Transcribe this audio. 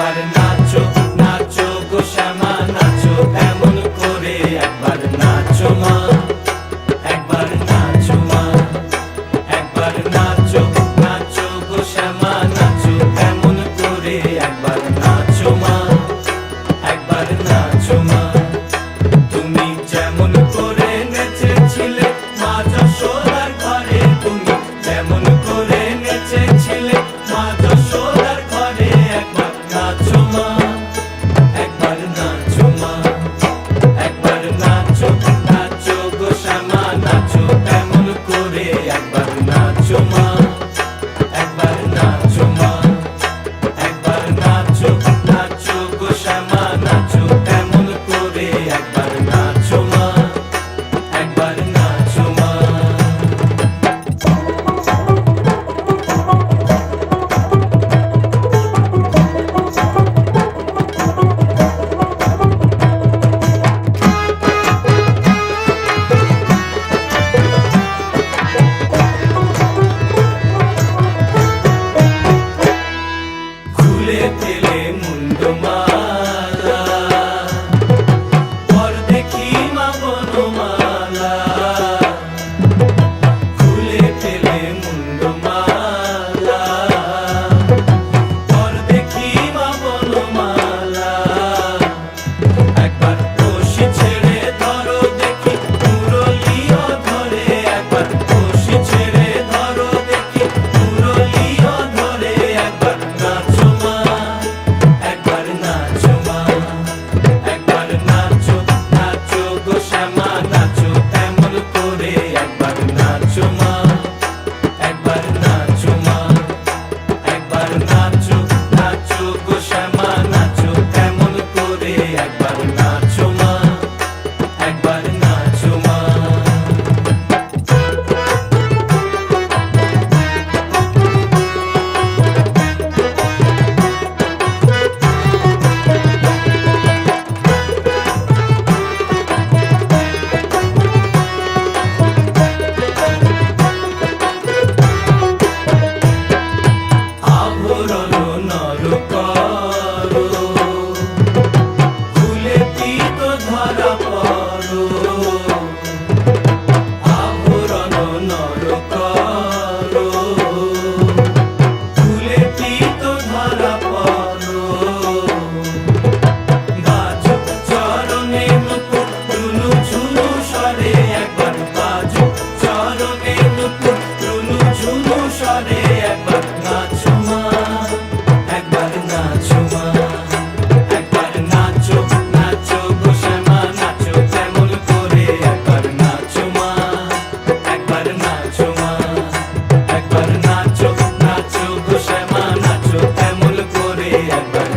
একবার নাচো নাচো গো শ্যামা নাচো এমন করে একবার নাচো মা একবার নাচো মা একবার নাচো নাচো গো শ্যামা নাচো এমন করে একবার নাচো মা একবার নাচো মা তুমি যেমন করে নেচেছিলে মা যশোদার ঘরে তুমি যেমন করে নেচেছিলে মা যশোদার ঘরে একবার নাচো মা একবার নাচো মা একবার নাচো নাচো গো শ্যামা নাচো এমন করে একবার নাচো মা একবার নাচো মা একবার নাচো নাচো গো শ্যামা নাচো এমন করে একবার নাচো মা একবার নাচো মা খুলে ফেলে মুন্ডমালা পর দেখি মা বনমালা খুলে ফেলে মুন্ডমালা পর দেখি মা বনমালা একবার রশি ছেড়ে ধরো দেখি মুরলিও ধরে একবার রশি ছেড়ে ধরো দেখি মুরলিও ধরে একবার নাচো মা একবার নাচো মা একবার নাচো নাচো গো শ্যামা নাচো এমন করে একবার নাচো মা একবার নাচো মা একবার নাচো নাচো গো শ্যামা নাচো এমন করে একবার নাচো মা একবার নাচো মা আভরণ নর করো খুলে পিত ধরা পড়ো আভরণ নর করো খুলে পিত ধরা পড়ো বাজো চরণে নুপুর রুনু ঝুনু স্বরে একবার বাজো চরণে নুপুর রুনু ঝুনু স্বরে একবার নাচো মা একবার নাচো মা একবার নাচো নাচো গো শ্যামা নাচো এমন করে একবার নাচো মা একবার নাচো মা একবার নাচো নাচো গো শ্যামা নাচো এমন করে একবার